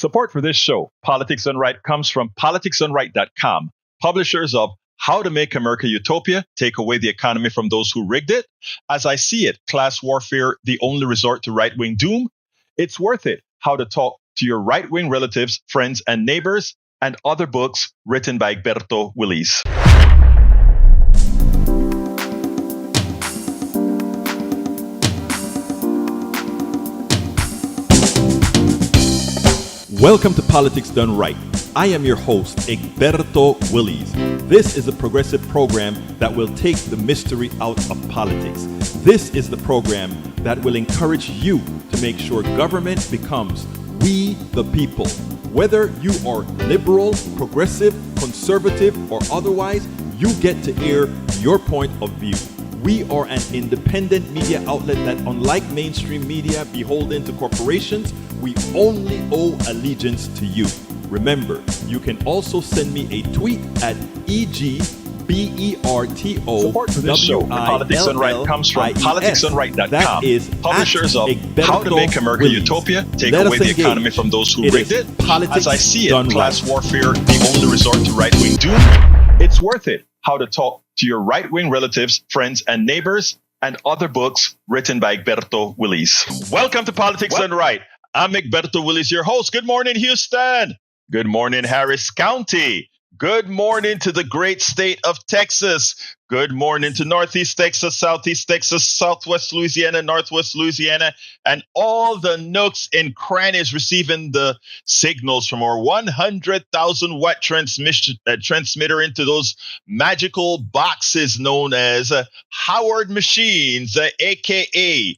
Support for this show, Politics Done Right, comes from politicsdoneright.com, publishers of How to Make America Utopia, Take Away the Economy from Those Who Rigged It, As I See It, Class Warfare, The Only Resort to Right-Wing Doom, It's Worth It, How to Talk to Your Right-Wing Relatives, Friends, and Neighbors, and other books written by Egberto Willis. Welcome to Politics Done Right. I am your host, Egberto Willis. This is a progressive program that will take the mystery out of politics. This is the program that will encourage you to make sure government becomes we the people. Whether you are liberal, progressive, conservative, or otherwise, you get to air your point of view. We are an independent media outlet that, unlike mainstream media beholden to corporations, we only owe allegiance to you. Remember, you can also send me a tweet at EGBERTO. Support for this show, Politics Done Right, comes from politicsdoneright.com, publishers of How to Make America Utopia, Take Away the Economy from Those Who Rigged It, As I See It, Class Warfare, The Only Resort to Right-Wing Doom, It's Worth It, How to Talk to Your Right-Wing Relatives, Friends, and Neighbors, and other books written by Egberto Willis. Welcome to Politics Done Right. I'm Egberto Willis, your host. Good morning, Houston. Good morning, Harris County. Good morning to the great state of Texas. Good morning to Northeast Texas, Southeast Texas, Southwest Louisiana, Northwest Louisiana, and all the nooks and crannies receiving the signals from our 100,000 watt transmitter into those magical boxes known as Howard machines, aka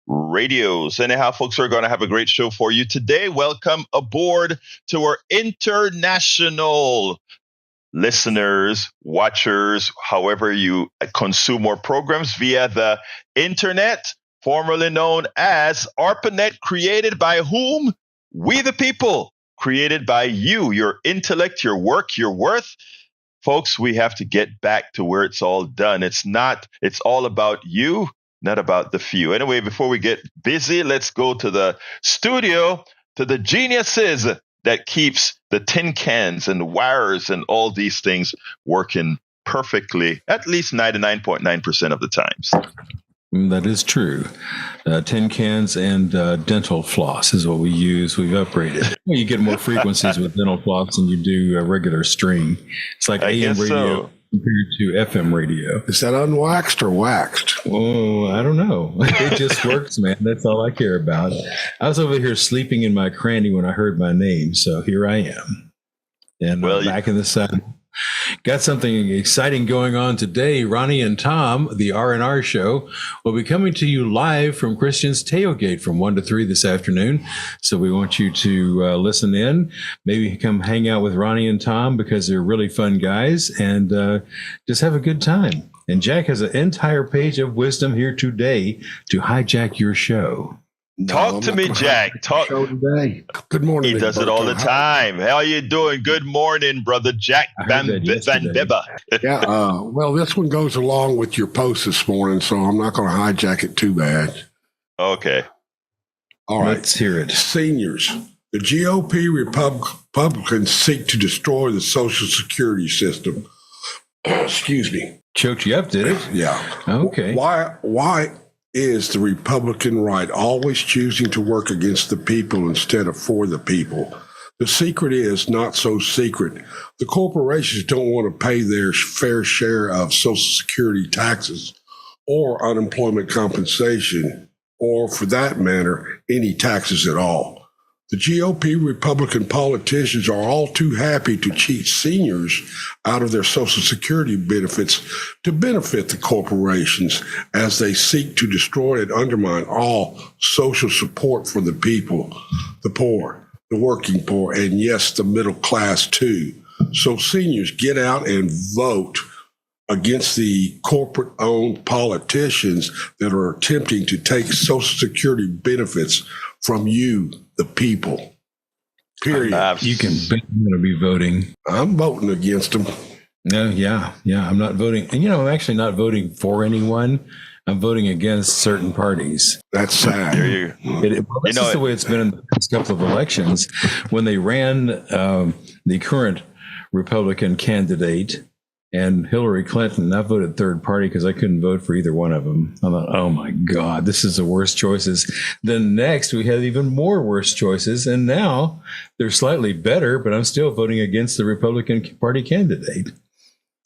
radios. Anyhow, folks, we're going to have a great show for you today. Welcome aboard to our international listeners, watchers, however you consume our programs via the internet, formerly known as ARPANET, created by whom? We the people, created by you, your intellect, your work, your worth. Folks, we have to get back to where it's all done. It's all about you, not about the few. Anyway, before we get busy, let's go to the studio, to the geniuses that keeps the tin cans and wires and all these things working perfectly, at least 99.9% of the times. That is true. Tin cans and dental floss is what we use. We've upgraded. You get more frequencies with dental floss than you do a regular string. It's like AM radio compared to FM radio. Is that unwaxed or waxed? Oh, I don't know. It just works, man. That's all I care about. I was over here sleeping in my cranny when I heard my name, so here I am. And back in the sun. Got something exciting going on today. Ronnie and Tom, the R&R show, will be coming to you live from Christian's Tailgate from 1 to 3 this afternoon. So we want you to listen in, maybe come hang out with Ronnie and Tom because they're really fun guys, and just have a good time. And Jack has an entire page of wisdom here today to hijack your show. Talk to me, Jack. Talk. Today. Good morning. He does it all the time. How are you doing? Good morning, brother Jack Van Bibba. Well, this one goes along with your post this morning, so I'm not going to hijack it too bad. Okay. All right. Let's hear it. Seniors. The GOP Republicans seek to destroy the Social Security system. Excuse me. Choked you up, did it? Yeah. Okay. Why is the Republican right always choosing to work against the people instead of for the people? The secret is not so secret. The corporations don't want to pay their fair share of Social Security taxes or unemployment compensation, or for that matter, any taxes at all. The GOP Republican politicians are all too happy to cheat seniors out of their Social Security benefits to benefit the corporations as they seek to destroy and undermine all social support for the people, the poor, the working poor, and yes, the middle class too. So seniors, get out and vote against the corporate-owned politicians that are attempting to take Social Security benefits from you, the people. Period. You can bet I'm going to be voting. I'm voting against them. No, yeah. I'm not voting. And, I'm actually not voting for anyone. I'm voting against certain parties. That's sad. This is the way it's been in the past couple of elections. When they ran the current Republican candidate and Hillary Clinton, I voted third party because I couldn't vote for either one of them. I thought, oh my God, this is the worst choices. Then next we had even more worse choices. And now they're slightly better, but I'm still voting against the Republican Party candidate.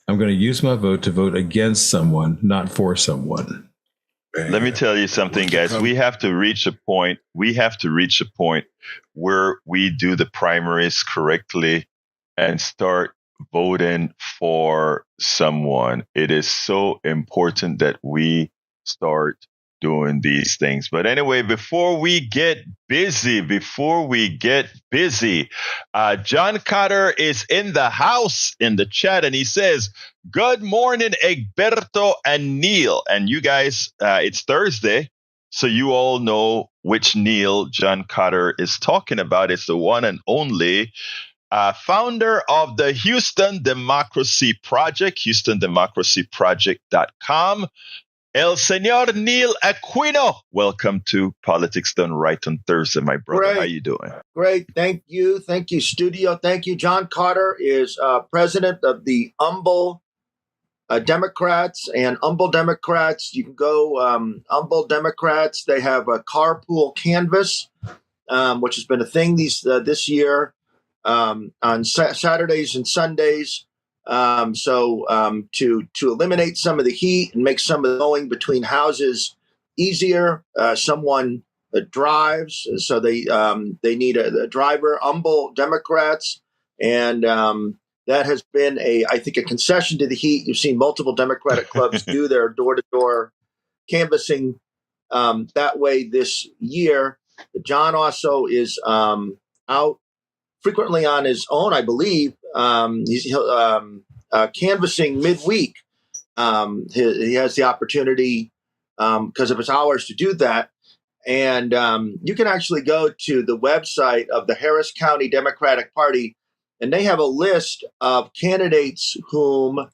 I'm going to use my vote to vote against someone, not for someone. Let me tell you something, guys. We have to reach a point. Where we do the primaries correctly and start voting for someone. It is so important that we start doing these things. But anyway, before we get busy, John Carter is in the house in the chat, and he says, "Good morning, Egberto and Neil." And you guys, it's Thursday, so you all know which Neil John Carter is talking about. It's the one and only founder of the Houston Democracy Project, HoustonDemocracyProject.com. El Señor Neil Aquino, welcome to Politics Done Right on Thursday, my brother. Great. How you doing? Great. Thank you, studio. Thank you. John Carter is president of the Humble Democrats and Humble Democrats. You can go Humble Democrats. They have a carpool canvas, which has been a thing this year on Saturdays and Sundays. To eliminate some of the heat and make some of the going between houses easier, someone drives, so they need a driver. Humble Democrats, and that has been I think a concession to the heat. You've seen multiple Democratic clubs do their door-to-door canvassing that way this year. John also is out frequently on his own, I believe. He's canvassing midweek. He has the opportunity because of his hours to do that. And you can actually go to the website of the Harris County Democratic Party, and they have a list of candidates whom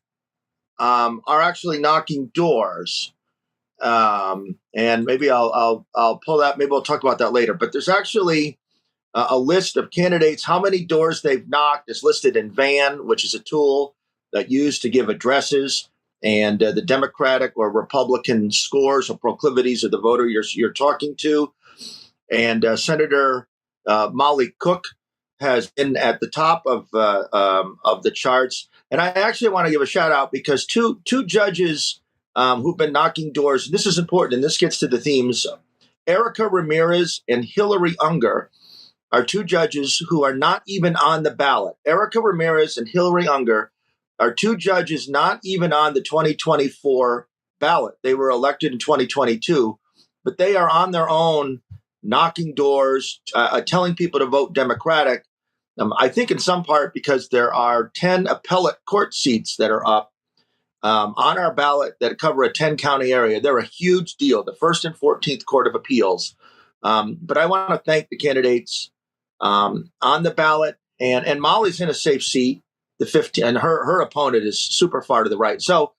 are actually knocking doors. And maybe I'll pull that. Maybe we'll talk about that later. But there's actually a list of candidates. How many doors they've knocked is listed in VAN, which is a tool that used to give addresses and the Democratic or Republican scores or proclivities of the voter you're talking to. And Senator Molly Cook has been at the top of the charts. And I actually want to give a shout out because two judges who've been knocking doors. This is important, and this gets to the themes. Erica Ramirez and Hillary Unger are two judges who are not even on the ballot. Erica Ramirez and Hillary Unger are two judges not even on the 2024 ballot. They were elected in 2022, but they are on their own knocking doors, telling people to vote Democratic. I think in some part because there are 10 appellate court seats that are up on our ballot that cover a 10-county area. They're a huge deal, the 1st and 14th Court of Appeals. But I want to thank the candidates on the ballot, and Molly's in a safe seat, the 15, and her opponent is super far to the right. So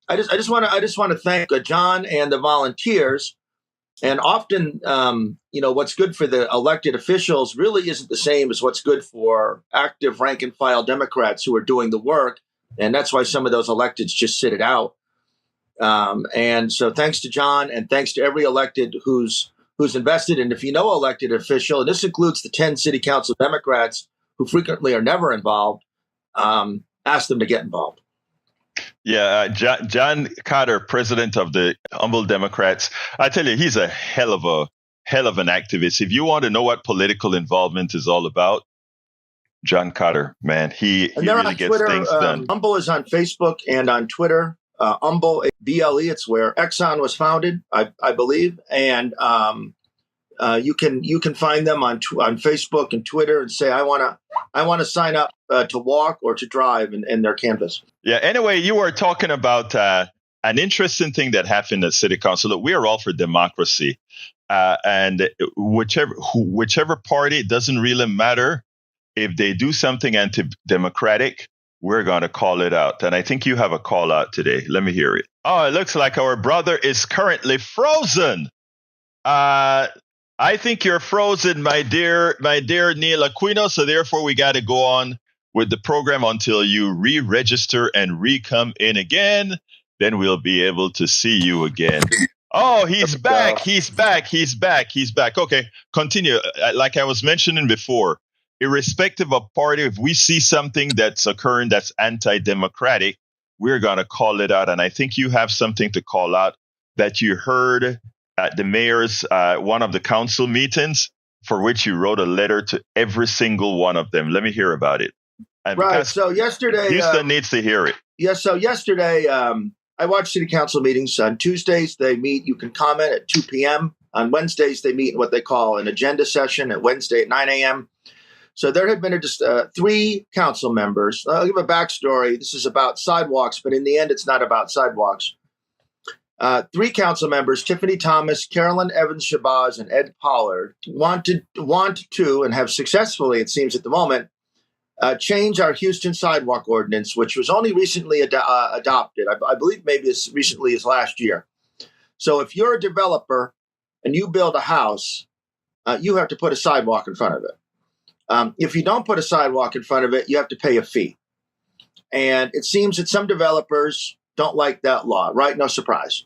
I just want to thank John and the volunteers. And often, what's good for the elected officials really isn't the same as what's good for active rank and file Democrats who are doing the work, and that's why some of those electeds just sit it out. And so, thanks to John, and thanks to every elected who's invested. And if you know elected official, and this includes the 10 city council Democrats who frequently are never involved, ask them to get involved. Yeah, John Carter, president of the Humble Democrats. I tell you, he's a hell of an activist. If you want to know what political involvement is all about, John Carter, man, he really gets Twitter, things done. Humble is on Facebook and on Twitter. Humble, BLE, it's where Exxon was founded, I believe. And you can find them on Facebook and Twitter and say, I want to sign up to walk or to drive in their canvas. Yeah. Anyway, you were talking about an interesting thing that happened at City Council. Look, we are all for democracy, and whichever party, it doesn't really matter if they do something anti-democratic. We're going to call it out. And I think you have a call out today. Let me hear it. Oh, it looks like our brother is currently frozen. I think you're frozen, my dear Neil Aquino. So therefore, we got to go on with the program until you re-register and re-come in again. Then we'll be able to see you again. Oh, he's back. He's back. Okay, continue. Like I was mentioning before, irrespective of party, if we see something that's occurring that's anti-democratic, we're going to call it out. And I think you have something to call out that you heard at the mayor's, one of the council meetings, for which you wrote a letter to every single one of them. Let me hear about it. And right. So yesterday, Houston needs to hear it. Yes. So yesterday, I watch city council meetings. On Tuesdays, they meet. You can comment at 2 p.m. On Wednesdays, they meet in what they call an agenda session at Wednesday at 9 a.m. So there had been just 3 council members. I'll give a backstory. This is about sidewalks, but in the end, it's not about sidewalks. 3 council members, Tiffany Thomas, Carolyn Evans-Shabazz, and Ed Pollard, want to, and have successfully, it seems at the moment, change our Houston sidewalk ordinance, which was only recently adopted. I believe maybe as recently as last year. So if you're a developer and you build a house, you have to put a sidewalk in front of it. If you don't put a sidewalk in front of it, you have to pay a fee. And it seems that some developers don't like that law, right? No surprise.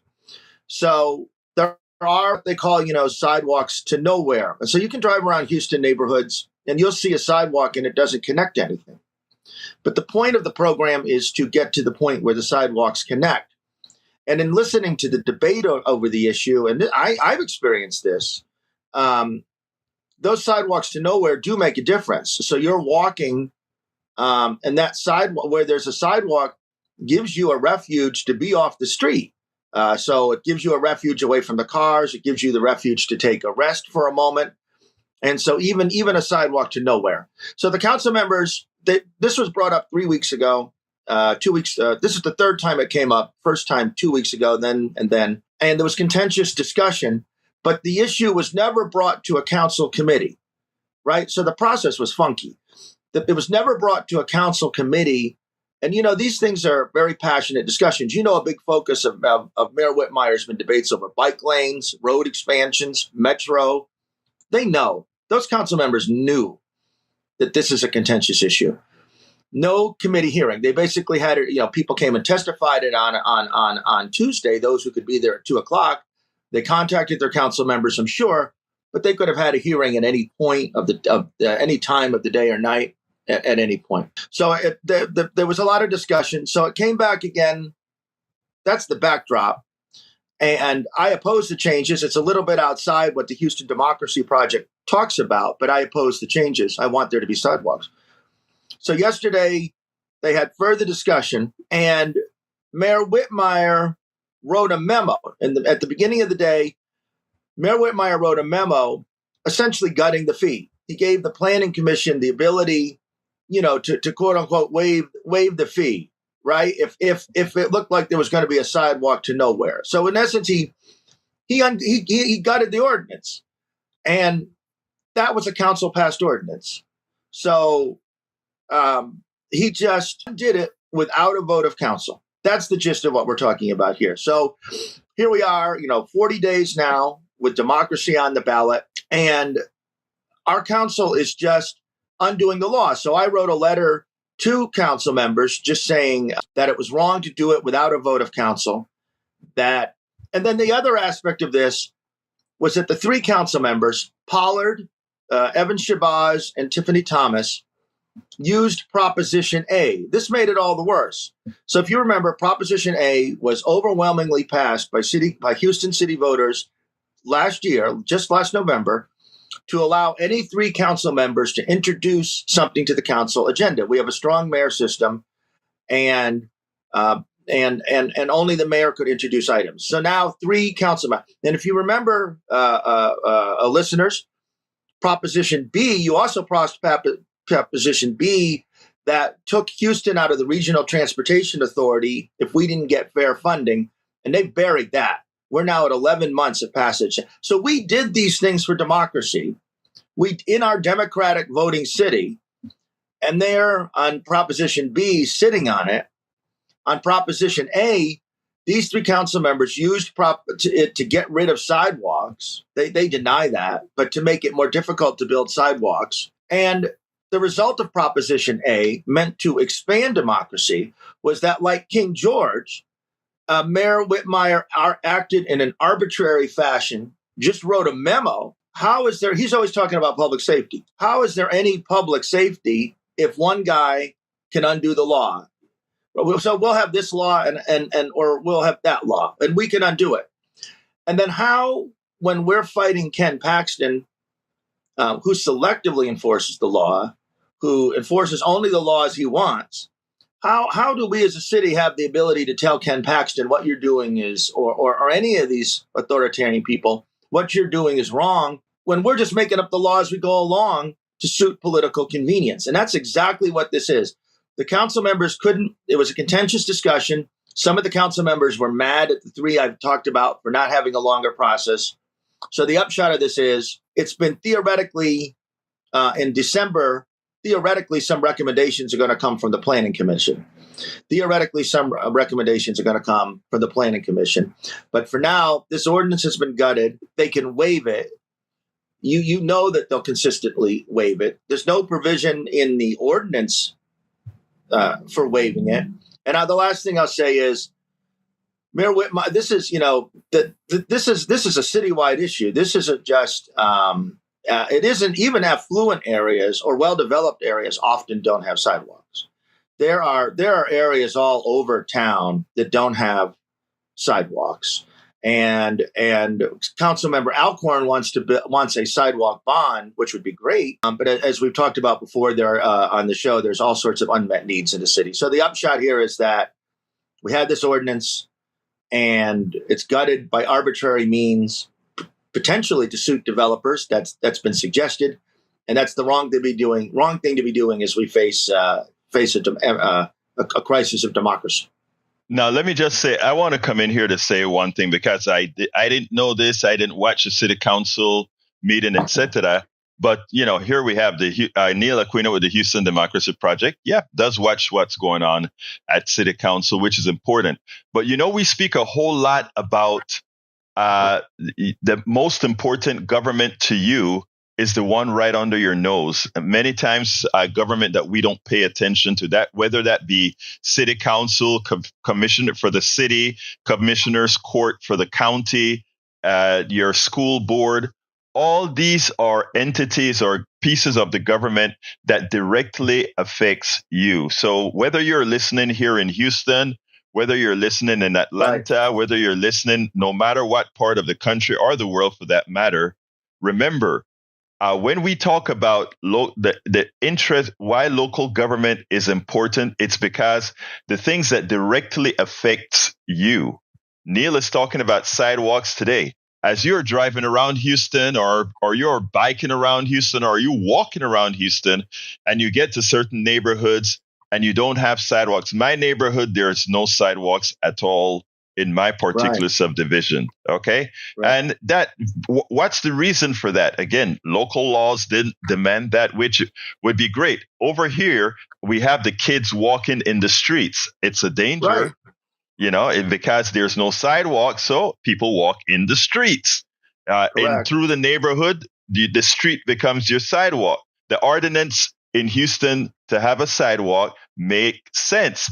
So there are what they call, sidewalks to nowhere. And so you can drive around Houston neighborhoods and you'll see a sidewalk and it doesn't connect to anything. But the point of the program is to get to the point where the sidewalks connect. And in listening to the debate over the issue, and I've experienced this, those sidewalks to nowhere do make a difference. So you're walking, and that sidewalk, where there's a sidewalk, gives you a refuge to be off the street. So it gives you a refuge away from the cars. It gives you the refuge to take a rest for a moment. And so even a sidewalk to nowhere. So the council members, this was brought up 3 weeks ago, 2 weeks. This is the third time it came up. First time 2 weeks ago, and there was contentious discussion. But the issue was never brought to a council committee, right? So the process was funky. It was never brought to a council committee. And, these things are very passionate discussions. A big focus of Mayor Whitmire's been debates over bike lanes, road expansions, metro. They know. Those council members knew that this is a contentious issue. No committee hearing. They basically had it, people came and testified it on Tuesday, those who could be there at 2:00. They contacted their council members, I'm sure, but they could have had a hearing at any point of any time of the day or night at any point. So there was a lot of discussion. So it came back again. That's the backdrop. And I oppose the changes. It's a little bit outside what the Houston Democracy Project talks about, but I oppose the changes. I want there to be sidewalks. So yesterday they had further discussion, and Mayor Whitmire wrote a memo. And at the beginning of the day, Mayor Whitmire wrote a memo essentially gutting the fee. He gave the Planning Commission the ability, to quote unquote waive the fee, right? If it looked like there was going to be a sidewalk to nowhere. So in essence, he gutted the ordinance, and that was a council passed ordinance. So he just did it without a vote of council. That's the gist of what we're talking about here. So here we are, 40 days now with democracy on the ballot, and our council is just undoing the law. So I wrote a letter to council members just saying that it was wrong to do it without a vote of council. And then the other aspect of this was that the 3 council members, Pollard, Evans-Shabazz, and Tiffany Thomas, used Proposition A. This made it all the worse. So if you remember, Proposition A was overwhelmingly passed by Houston city voters last year, just last November, to allow any 3 council members to introduce something to the council agenda. We have a strong mayor system, and only the mayor could introduce items. So now 3 council members. And if you remember, listeners, Proposition B, you also passed Proposition B that took Houston out of the Regional Transportation Authority if we didn't get fair funding, and they buried that. We're now at 11 months of passage. So we did these things for democracy. In our democratic voting city, and they're on Proposition B sitting on it. On Proposition A, These three council members used to get rid of sidewalks. They deny that, but to make it more difficult to build sidewalks. And the result of Proposition A, meant to expand democracy, was that, like King George, Mayor Whitmire acted in an arbitrary fashion, just wrote a memo. How is there, he's always talking about public safety. How is there any public safety if one guy can undo the law? So we'll have this law or we'll have that law, and we can undo it. And then how, when we're fighting Ken Paxton, who selectively enforces the law, who enforces only the laws he wants, how do we as a city have the ability to tell Ken Paxton what you're doing is, or any of these authoritarian people, what you're doing is wrong, when we're just making up the law as we go along to suit political convenience? And that's exactly what this is. The council members couldn't, it was a contentious discussion. Some of the council members were mad at the three I've talked about for not having a longer process. So the upshot of this is, it's been theoretically, in December, theoretically, some recommendations are going to come from the Planning Commission. Theoretically, some recommendations are going to come from the Planning Commission. But for now, this ordinance has been gutted. They can waive it. You know that they'll consistently waive it. There's no provision in the ordinance for waiving it. And the last thing I'll say is, Mayor Whitmire, this is, this is a citywide issue. This isn't just, it isn't even affluent areas or well-developed areas often don't have sidewalks. There are areas all over town that don't have sidewalks. And Councilmember Alcorn wants a sidewalk bond, which would be great. But as we've talked about before, there on the show, there's all sorts of unmet needs in the city. So the upshot here is that we had this ordinance, and it's gutted by arbitrary means, potentially to suit developers. That's been suggested, and that's the wrong thing to be doing as we face a crisis of democracy. Now, let me just say, I want to come in here to say one thing, because I didn't know this. I didn't watch the city council meeting, etc. But, here we have the Neil Aquino with the Houston Democracy Project. Yeah, does watch what's going on at city council, which is important. But, we speak a whole lot about the most important government to you is the one right under your nose. Many times, government that we don't pay attention to, that whether that be city council, commissioner for the city, commissioner's court for the county, your school board, all these are entities or pieces of the government that directly affects you. So whether you're listening here in Houston, whether you're listening in Atlanta, right, whether you're listening no matter what part of the country or the world for that matter, remember, when we talk about the interest, why local government is important, it's because the things that directly affects you. Neil is talking about sidewalks today. As you're driving around Houston, or you're biking around Houston, or you're walking around Houston, and you get to certain neighborhoods and you don't have sidewalks. My neighborhood, there's no sidewalks at all in my particular subdivision. Okay. Right. And what's the reason for that? Again, local laws didn't demand that, which would be great. Over here, we have the kids walking in the streets. It's a danger, because there's no sidewalk. So people walk in the streets, and through the neighborhood, the street becomes your sidewalk. The ordinance in Houston to have a sidewalk make sense.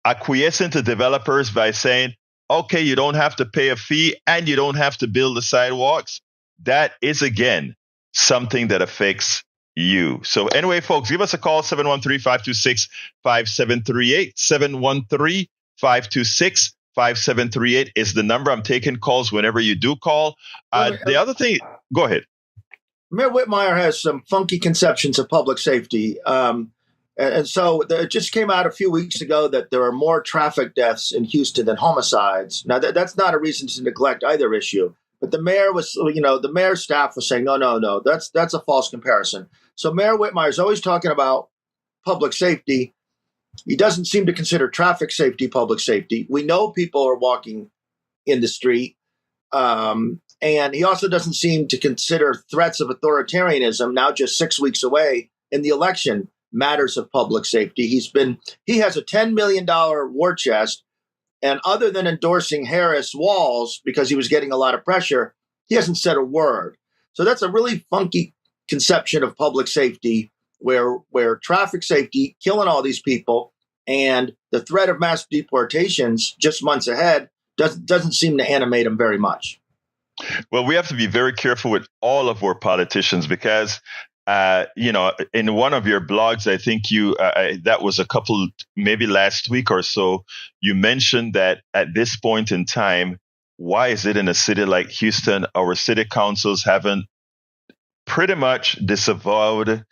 Acquiescing to developers by saying, okay, you don't have to pay a fee and you don't have to build the sidewalks. That is, again, something that affects you. So anyway, folks, give us a call, 713-526-5738. 713-526-5738 is the number. I'm taking calls whenever you do call. The other thing, go ahead. Mayor Whitmire has some funky conceptions of public safety. And so it just came out a few weeks ago that there are more traffic deaths in Houston than homicides. Now, that's not a reason to neglect either issue. But the mayor was, the mayor's staff was saying, no, that's a false comparison. So Mayor Whitmire is always talking about public safety. He doesn't seem to consider traffic safety public safety. We know people are walking in the street. And he also doesn't seem to consider threats of authoritarianism, now just 6 weeks away in the election, matters of public safety. He has a $10 million war chest, And other than endorsing Harris Walls because he was getting a lot of pressure, he hasn't said a word. So that's a really funky conception of public safety where traffic safety, killing all these people, and the threat of mass deportations just months ahead doesn't seem to animate him very much. Well, we have to be very careful with all of our politicians because, in one of your blogs, I think that was a couple, maybe last week or so, you mentioned that at this point in time, why is it in a city like Houston, our city councils haven't pretty much disavowed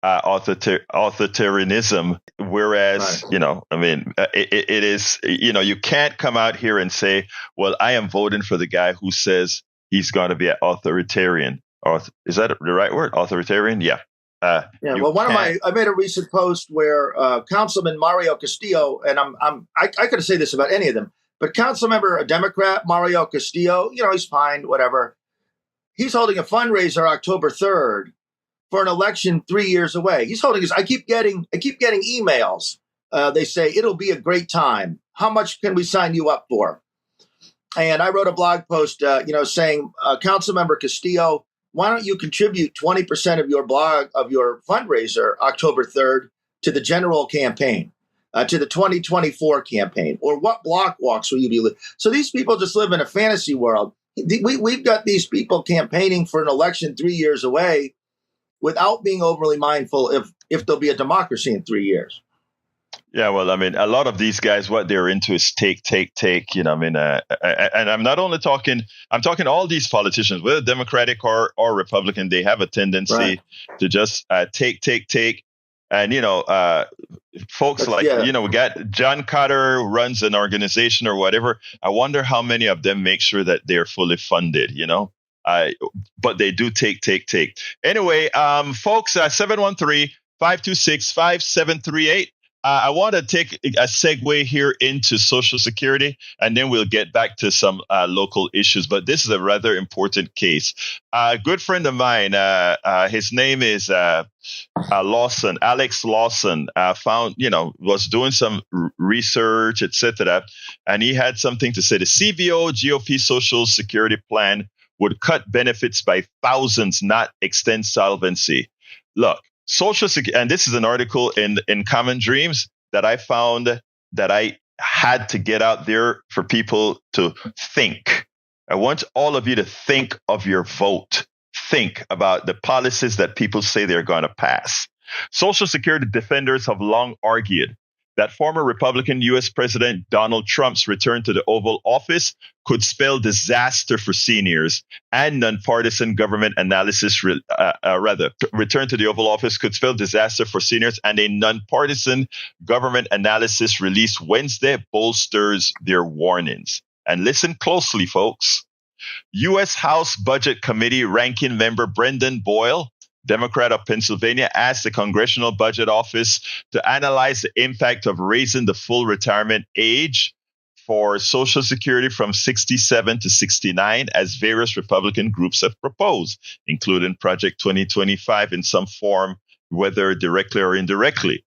authoritarianism, whereas, right. It is, you can't come out here and say, well, I am voting for the guy who says he's going to be an authoritarian. Or is that the right word? Authoritarian? Yeah. Well, I made a recent post where Councilman Mario Castillo, and I could say this about any of them, but Councilmember, a Democrat, Mario Castillo, he's fine, whatever. He's holding a fundraiser October 3rd for an election 3 years away. He's holding his. I keep getting emails. They say it'll be a great time. How much can we sign you up for? And I wrote a blog post, saying, Councilmember Castillo, why don't you contribute 20% of your fundraiser October 3rd to the general campaign, to the 2024 campaign, or what block walks will you be? So these people just live in a fantasy world. We've got these people campaigning for an election 3 years away, without being overly mindful if there'll be a democracy in 3 years. Yeah, well, a lot of these guys, what they're into is take. And I'm not only talking, I'm talking all these politicians, whether Democratic or Republican, they have a tendency to just take. And, folks we got John Carter who runs an organization or whatever. I wonder how many of them make sure that they're fully funded, but they do take. Anyway, folks, 713-526-5738. I want to take a segue here into Social Security, and then we'll get back to some local issues. But this is a rather important case. A good friend of mine, his name is Lawson, Alex Lawson, was doing some research, etc., and he had something to say. The CBO GOP Social Security plan would cut benefits by thousands, not extend solvency. Look, Social Security, and this is an article in Common Dreams that I found that I had to get out there for people to think. I want all of you to think of your vote. Think about the policies that people say they're going to pass. Social Security defenders have long argued that former Republican U.S. President Donald Trump's return to the Oval Office could spell disaster for seniors, and nonpartisan government analysis, return to the Oval Office could spell disaster for seniors, and a nonpartisan government analysis released Wednesday bolsters their warnings. And listen closely, folks. U.S. House Budget Committee ranking member Brendan Boyle, Democrat of Pennsylvania, asked the Congressional Budget Office to analyze the impact of raising the full retirement age for Social Security from 67 to 69, as various Republican groups have proposed, including Project 2025 in some form, whether directly or indirectly.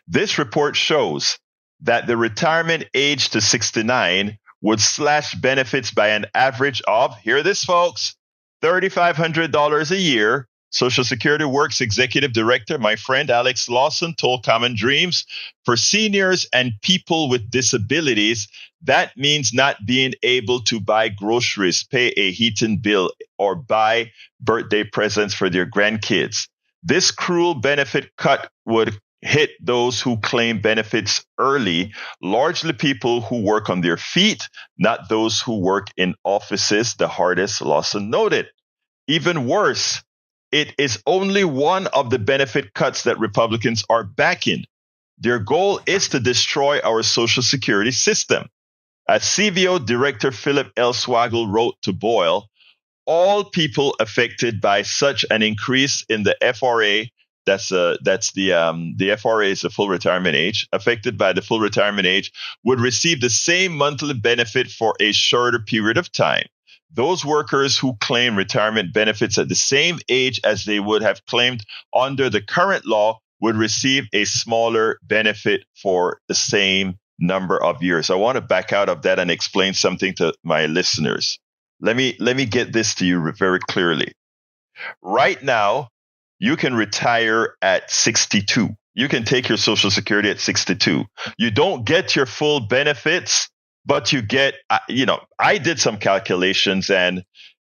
This report shows that the retirement age to 69 would slash benefits by an average of, hear this, folks, $3,500 a year. Social Security Works Executive Director, my friend Alex Lawson, told Common Dreams, for seniors and people with disabilities, that means not being able to buy groceries, pay a heating bill, or buy birthday presents for their grandkids. This cruel benefit cut would hit those who claim benefits early, largely people who work on their feet, not those who work in offices the hardest, Lawson noted. Even worse, it is only one of the benefit cuts that Republicans are backing. Their goal is to destroy our Social Security system. As CBO Director Philip L. Swagel wrote to Boyle, all people affected by such an increase in the FRA, the FRA is the full retirement age, affected by the full retirement age, would receive the same monthly benefit for a shorter period of time. Those workers who claim retirement benefits at the same age as they would have claimed under the current law would receive a smaller benefit for the same number of years. I want to back out of that and explain something to my listeners. Let me get this to you very clearly. Right now, you can retire at 62. You can take your Social Security at 62. You don't get your full benefits, but you get, I did some calculations, and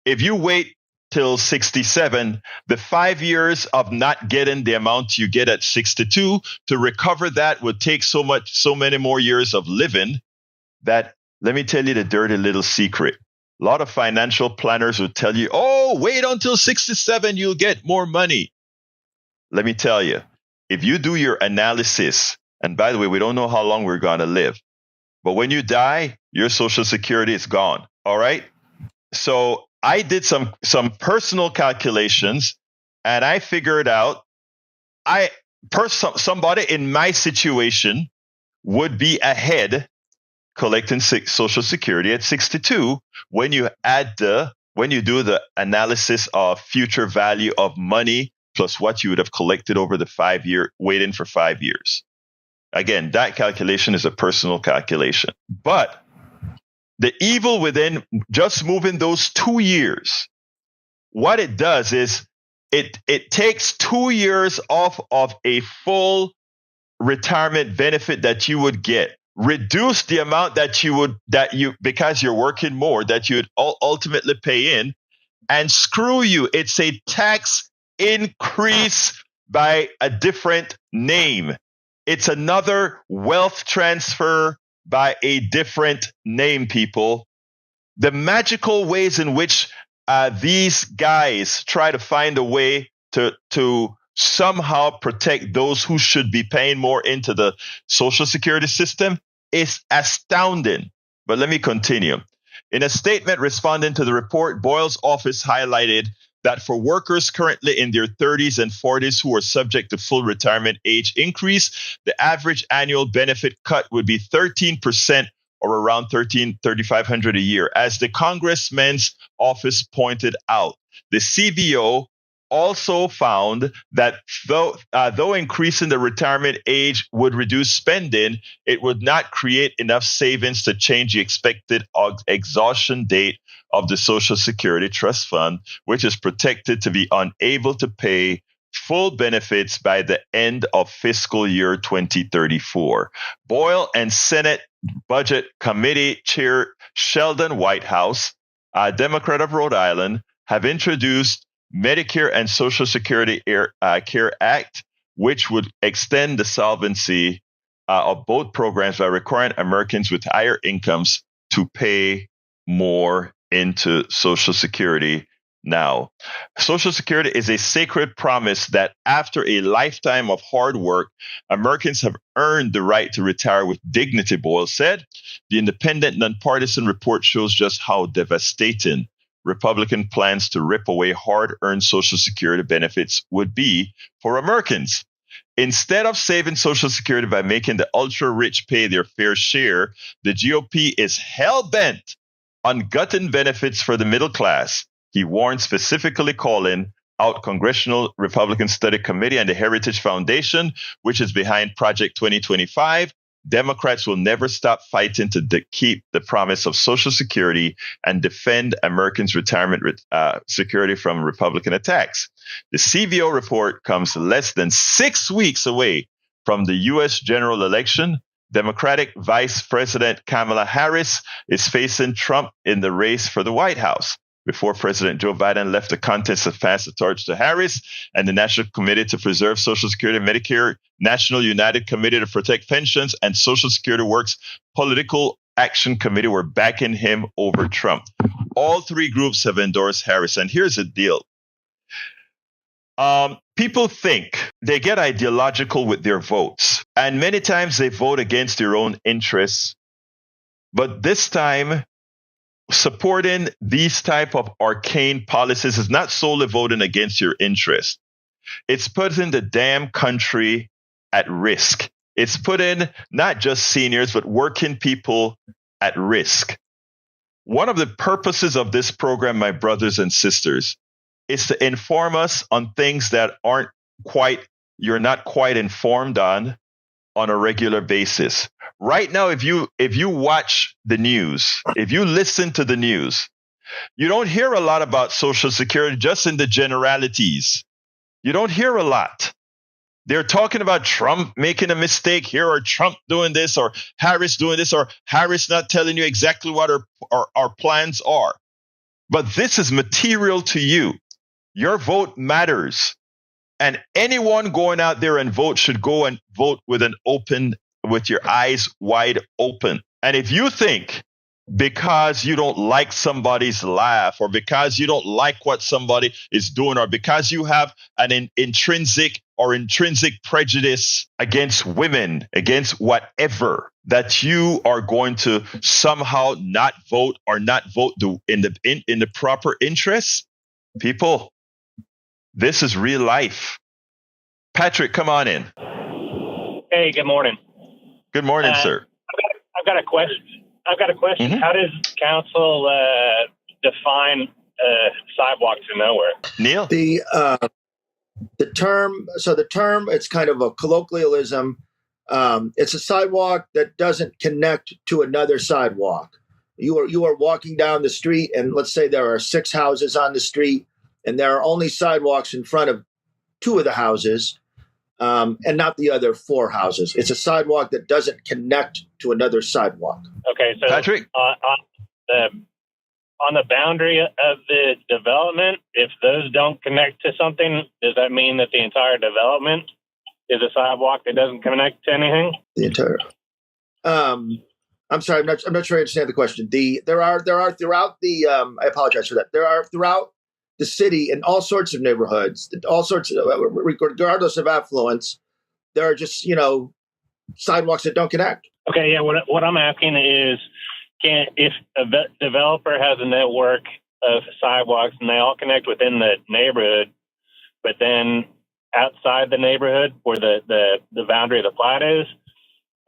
if you wait till 67, the 5 years of not getting the amount you get at 62, to recover that would take so many more years of living that, let me tell you the dirty little secret. A lot of financial planners would tell you, oh, wait until 67, you'll get more money. Let me tell you, if you do your analysis, and by the way, we don't know how long we're going to live, but when you die, your Social Security is gone. All right? So I did some personal calculations, and I figured out somebody in my situation would be ahead collecting Social Security at 62 when you do the analysis of future value of money plus what you would have collected over the 5 year, waiting for 5 years. Again, that calculation is a personal calculation. But the evil within just moving those 2 years, what it does is it takes 2 years off of a full retirement benefit that you would get, reduce the amount that you because you're working more that you would ultimately pay in, and screw you. It's a tax increase by a different name. It's another wealth transfer by a different name, people. The magical ways in which these guys try to find a way to somehow protect those who should be paying more into the Social Security system is astounding. But let me continue. In a statement responding to the report, Boyle's office highlighted that for workers currently in their 30s and 40s who are subject to full retirement age increase, the average annual benefit cut would be 13% or around $3,500 a year. As the Congressman's office pointed out, the CBO also found that though increasing the retirement age would reduce spending, it would not create enough savings to change the expected exhaustion date of the Social Security Trust Fund, which is projected to be unable to pay full benefits by the end of fiscal year 2034. Boyle and Senate Budget Committee Chair Sheldon Whitehouse, a Democrat of Rhode Island, have introduced Medicare and Social Security Care Act, which would extend the solvency of both programs by requiring Americans with higher incomes to pay more into Social Security now. Social Security is a sacred promise that after a lifetime of hard work, Americans have earned the right to retire with dignity, Boyle said. The independent, nonpartisan report shows just how devastating Republican plans to rip away hard-earned Social Security benefits would be for Americans. Instead of saving Social Security by making the ultra-rich pay their fair share, the GOP is hell-bent on gutting benefits for the middle class. He warned, specifically calling out Congressional Republican Study Committee and the Heritage Foundation, which is behind Project 2025. Democrats will never stop fighting to keep the promise of Social Security and defend Americans' retirement security from Republican attacks. The CBO report comes less than 6 weeks away from the U.S. general election. Democratic Vice President Kamala Harris is facing Trump in the race for the White House. Before President Joe Biden left the contest to pass the torch to Harris, and the National Committee to Preserve Social Security and Medicare, National United Committee to Protect Pensions, and Social Security Works Political Action Committee were backing him over Trump. All three groups have endorsed Harris. And here's the deal. People think they get ideological with their votes, and many times they vote against their own interests. But this time, supporting these type of arcane policies is not solely voting against your interest. It's putting the damn country at risk. It's putting not just seniors, but working people at risk. One of the purposes of this program, my brothers and sisters, is to inform us on things that you're not quite informed on a regular basis. Right now, if you watch the news, if you listen to the news, you don't hear a lot about Social Security, just in the generalities. You don't hear a lot. They're talking about Trump making a mistake here, or Trump doing this, or Harris doing this, or Harris not telling you exactly what our plans are. But this is material to you. Your vote matters. And anyone going out there and vote should go and vote with your eyes wide open. And if you think because you don't like somebody's laugh, or because you don't like what somebody is doing, or because you have an intrinsic prejudice against women, against whatever, that you are going to somehow not vote, or not vote in the proper interests, people, this is real life. Patrick, come on in. Hey, good morning. Good morning, sir. I've got a question. Mm-hmm. How does council define sidewalk to nowhere? Neil? The term, it's kind of a colloquialism. It's a sidewalk that doesn't connect to another sidewalk. You are walking down the street, and let's say there are 6 houses on the street, and there are only sidewalks in front of 2 of the houses, and not the other 4 houses. It's a sidewalk that doesn't connect to another sidewalk. Okay, so Patrick? On the boundary of the development, if those don't connect to something, does that mean that the entire development is a sidewalk that doesn't connect to anything? The entire. I'm sorry, I'm not sure I understand the question. There are throughout the. I apologize for that. There are throughout the city in all sorts of neighborhoods, regardless of affluence. There are just sidewalks that don't connect. Okay, yeah. What I'm asking is, if a developer has a network of sidewalks and they all connect within the neighborhood, but then outside the neighborhood where the boundary of the plat is,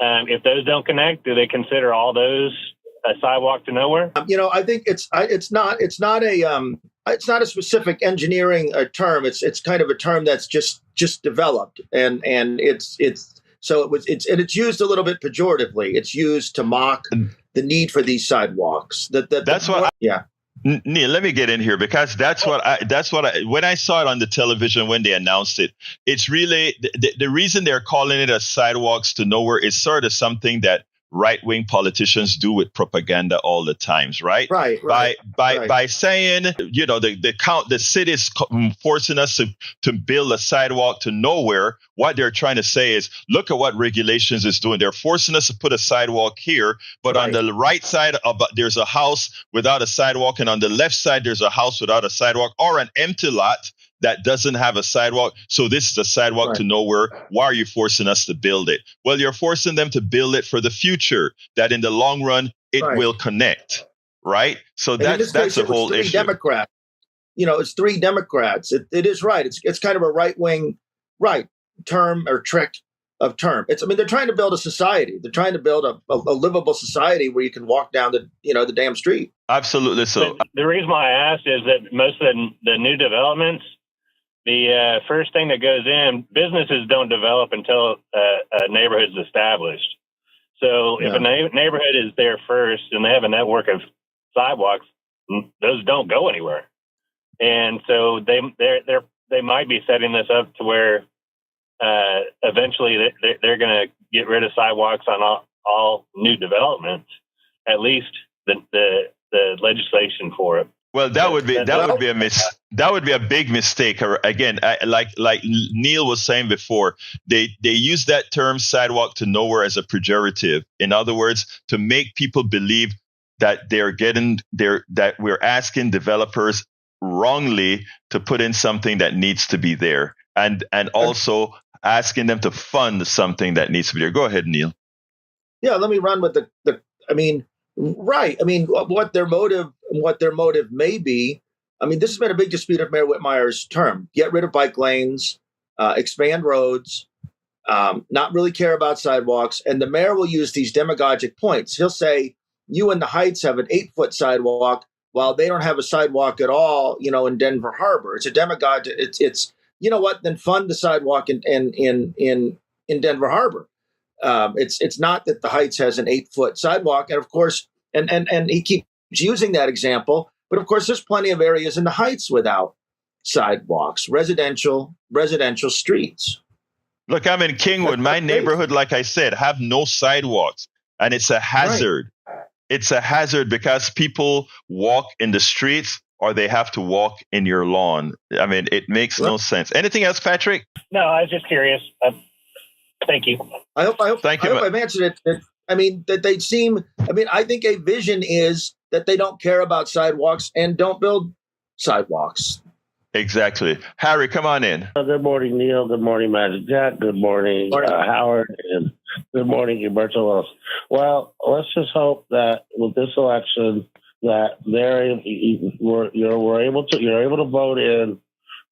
if those don't connect, do they consider all those a sidewalk to nowhere? I think it's not a specific engineering term. It's kind of a term that's just developed, and it's used a little bit pejoratively. It's used to mock the need for these sidewalks. Neil, let me get in here, because that's what I when I saw it on the television when they announced it, it's really the reason they're calling it a sidewalks to nowhere is sort of something that right-wing politicians do with propaganda all the times, right? Right. By saying, the city is forcing us to build a sidewalk to nowhere. What they're trying to say is, look at what regulations is doing. They're forcing us to put a sidewalk here, but on the right side there's a house without a sidewalk, and on the left side there's a house without a sidewalk, or an empty lot that doesn't have a sidewalk. So this is a sidewalk to nowhere. Why are you forcing us to build it? Well, you're forcing them to build it for the future, that in the long run, it will connect, right? So that's the whole issue. Democrats. It's 3 Democrats. It is right. It's kind of a right-wing term or trick of term. They're trying to build a society. They're trying to build a livable society where you can walk down the damn street. Absolutely. So the reason why I asked is that most of the new developments, the first thing that goes in, businesses don't develop until a neighborhood's established. So if a neighborhood is there first and they have a network of sidewalks, those don't go anywhere. And so they might be setting this up to where eventually they're going to get rid of sidewalks on all new developments, at least the legislation for it. Well, that would be a big mistake. Again, like Neil was saying before, they use that term sidewalk to nowhere as a pejorative. In other words, to make people believe that that we're asking developers wrongly to put in something that needs to be there, and also asking them to fund something that needs to be there. Go ahead, Neil. Yeah, let me run with what their motive may be. This has been a big dispute of Mayor Whitmire's term. Get rid of bike lanes, expand roads, not really care about sidewalks. And the mayor will use these demagogic points. He'll say, you in the Heights have an 8-foot sidewalk while they don't have a sidewalk at all, in Denver Harbor. It's a demagogic. It's then fund the sidewalk in Denver Harbor. It's not that the Heights has an 8-foot sidewalk, and of course, and he keeps using that example. But of course, there's plenty of areas in the Heights without sidewalks, residential streets. Look, I'm in Kingwood. My neighborhood, like I said, have no sidewalks, and it's a hazard. Right. It's a hazard because people walk in the streets or they have to walk in your lawn. I mean, it makes no sense. Anything else, Patrick? No, I was just curious. Thank you. I hope I've answered it. I mean, that they seem. I mean, I think a vision is that they don't care about sidewalks and don't build sidewalks. Exactly. Harry, come on in. Good morning, Neil. Good morning, Magic Jack. Good morning, Howard. And good morning, Gilberto Willis. Well, let's just hope that with this election that you're able to vote in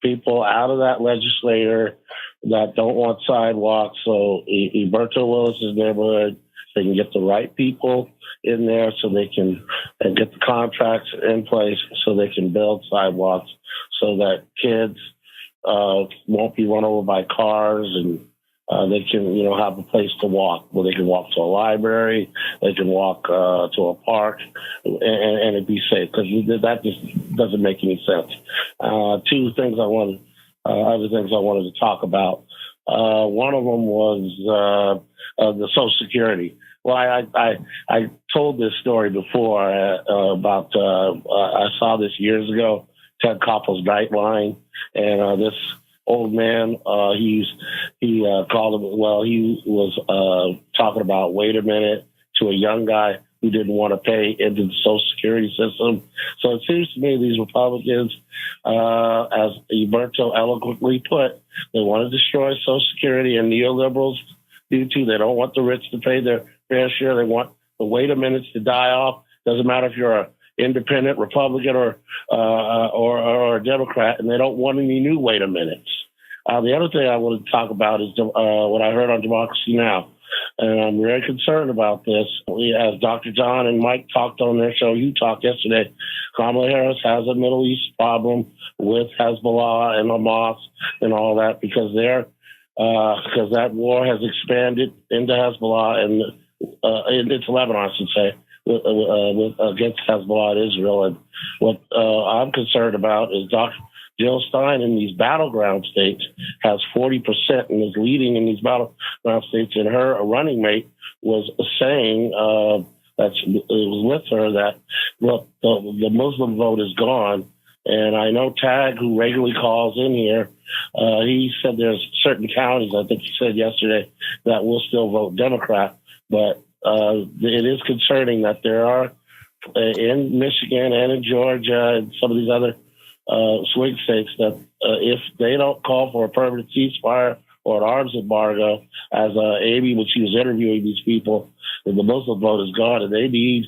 people out of that legislature that don't want sidewalks. So Gilberto Willis's neighborhood, they can get the right people in there so they can get the contracts in place so they can build sidewalks so that kids won't be run over by cars and they can, have a place to walk where they can walk to a library, they can walk to a park and it be safe because that just doesn't make any sense. Other things I wanted to talk about. One of them was the Social Security. Well, I told this story before about I saw this years ago, Ted Koppel's Nightline, and this old man, he called him. Well, he was talking about wait a minute to a young guy who didn't want to pay into the Social Security system. So it seems to me these Republicans, as Gilberto eloquently put, they want to destroy Social Security, and neoliberals do too. They don't want the rich to pay their fair share. They want the wait a minutes to die off. Doesn't matter if you're an independent Republican or a Democrat, and they don't want any new wait a minutes. The other thing I wanted to talk about is what I heard on Democracy Now! And I'm very concerned about this. As Dr. John and Mike talked on their show, you talked yesterday, Kamala Harris has a Middle East problem with Hezbollah and Hamas and all that because that war has expanded into Hezbollah and into Lebanon, I should say, against Hezbollah and Israel. And what I'm concerned about is Dr. Jill Stein in these battleground states has 40% and is leading in these battleground states. And her running mate was saying that it was with her that, look, the Muslim vote is gone. And I know Tag, who regularly calls in here, he said there's certain counties, I think he said yesterday, that will still vote Democrat. But it is concerning that there are in Michigan and in Georgia and some of these other swing states that if they don't call for a permanent ceasefire or an arms embargo, as Amy, when she was interviewing these people, the Muslim vote is gone, and they need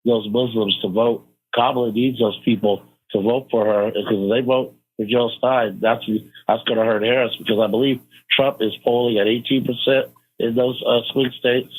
those Muslims to vote. Kamala needs those people to vote for her, because if they vote for Jill Stein, that's going to hurt Harris, because I believe Trump is polling at 18% in those swing states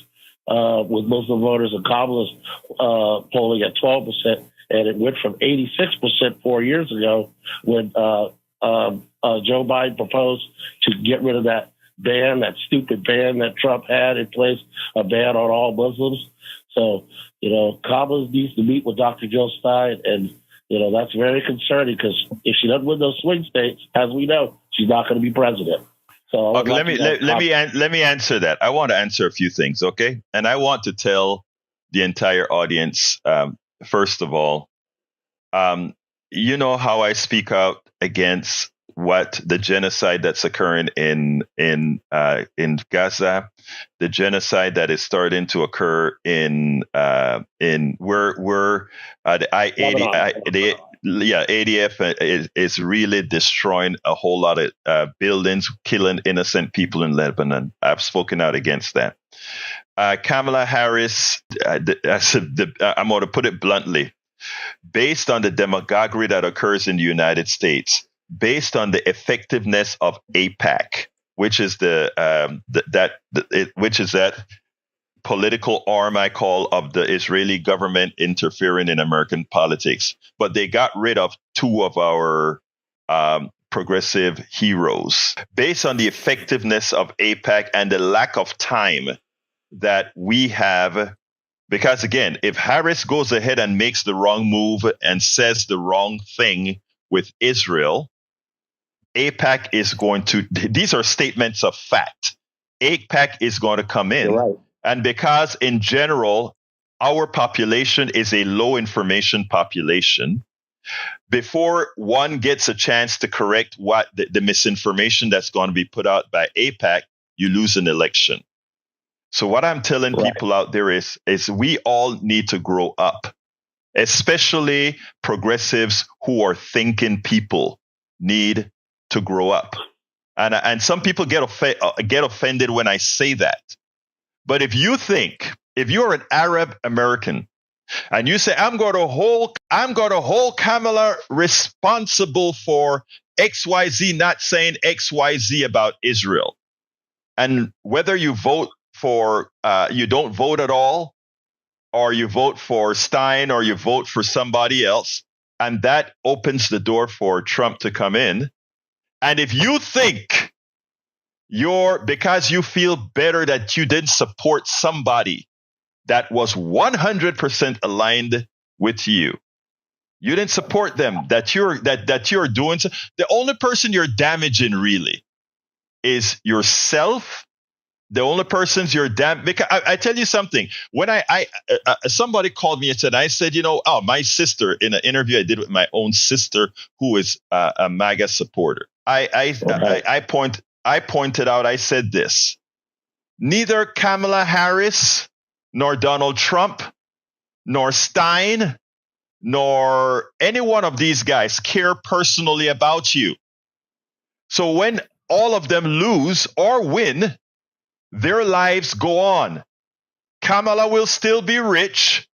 with Muslim voters, and Kamala's polling at 12%. And it went from 86% 4 years ago when Joe Biden proposed to get rid of that ban, that stupid ban that Trump had in place, a ban on all Muslims. So, Kamala needs to meet with Dr. Jill Stein, and, that's very concerning, because if she doesn't win those swing states, as we know, she's not going to be president. So okay, let me answer that. I want to answer a few things, okay? And I want to tell the entire audience, first of all, you know how I speak out against what the genocide that's occurring in Gaza, the genocide that is starting to occur in where the ADF is really destroying a whole lot of buildings, killing innocent people in Lebanon. I've spoken out against that. Kamala Harris, I'm going to put it bluntly, based on the demagoguery that occurs in the United States, based on the effectiveness of AIPAC, which is that political arm, I call, of the Israeli government interfering in American politics. But they got rid of two of our progressive heroes. Based on the effectiveness of AIPAC and the lack of time that we have, because again, if Harris goes ahead and makes the wrong move and says the wrong thing with Israel, AIPAC is going to, these are statements of fact. AIPAC is going to come in. You're right. And because in general, our population is a low information population, before one gets a chance to correct what the misinformation that's going to be put out by AIPAC, you lose an election. So what I'm telling people out there is we all need to grow up, especially progressives who are thinking people need to grow up. And some people get offended when I say that. But if you're an Arab American and you say, I'm going to hold Kamala responsible for XYZ, not saying XYZ about Israel. And whether you vote for, you don't vote at all, or you vote for Stein, or you vote for somebody else, and that opens the door for Trump to come in. And if you think because you feel better that you didn't support somebody that was 100% aligned with you, you didn't support them, that you're doing so, the only person you're damaging really is yourself. The only persons you're because I tell you something. When somebody called me and I said, my sister, in an interview I did with my own sister, who is a MAGA supporter. I pointed out, I said this: neither Kamala Harris, nor Donald Trump, nor Stein, nor any one of these guys care personally about you. So when all of them lose or win, their lives go on. Kamala will still be rich.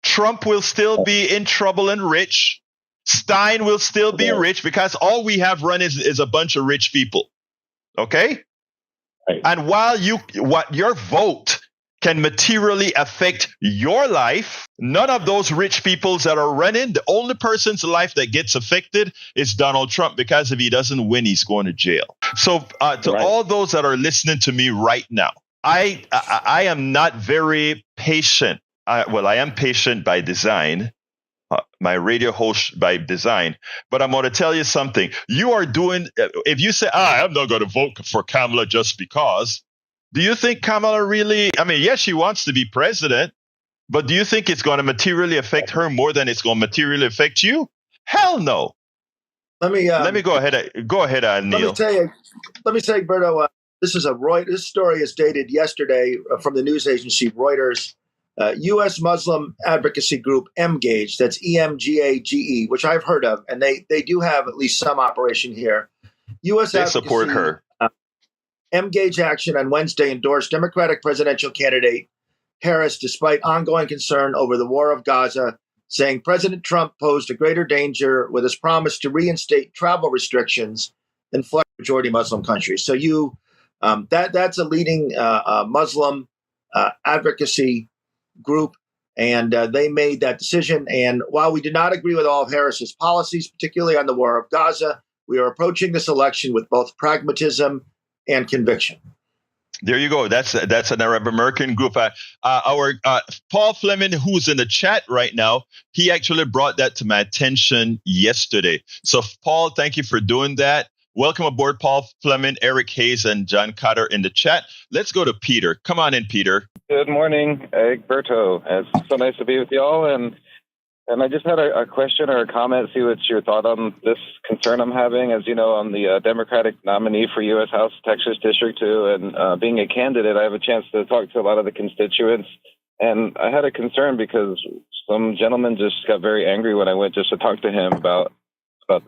Trump will still be in trouble and rich. Stein will still be rich, because all we have run is a bunch of rich people. Okay? Right. And while your vote can materially affect your life, none of those rich peoples that are running, the only person's life that gets affected is Donald Trump, because if he doesn't win, he's going to jail. So all those that are listening to me right now, I am not very patient. I am patient by design. My radio host by design, but I'm going to tell you something. You are doing, if you say, I'm not going to vote for Kamala just because, do you think Kamala really, yes, she wants to be president, but do you think it's going to materially affect her more than it's going to materially affect you? Hell no. Let me go ahead, Neil. Let me say, Berto, this story is dated yesterday from the news agency Reuters. U.S. Muslim advocacy group Mgage, that's EMGAGE, which I've heard of, and they do have at least some operation here. They support her. Mgage Action on Wednesday endorsed Democratic presidential candidate Harris despite ongoing concern over the war of Gaza, saying President Trump posed a greater danger with his promise to reinstate travel restrictions in flooded majority Muslim countries. So that's a leading Muslim advocacy group, and they made that decision. And while we do not agree with all of Harris's policies, particularly on the war of Gaza, we are approaching this election with both pragmatism and conviction. There you go. That's an Arab American group. Our Paul Fleming, who's in the chat right now, he actually brought that to my attention yesterday. So, Paul, thank you for doing that. Welcome aboard, Paul Fleming, Eric Hayes, and John Cotter in the chat. Let's go to Peter. Come on in, Peter. Good morning, Egberto. It's so nice to be with y'all. And I just had a question or a comment, see what's your thought on this concern I'm having. As you know, I'm the Democratic nominee for U.S. House Texas District 2, and being a candidate, I have a chance to talk to a lot of the constituents. And I had a concern because some gentleman just got very angry when I went just to talk to him about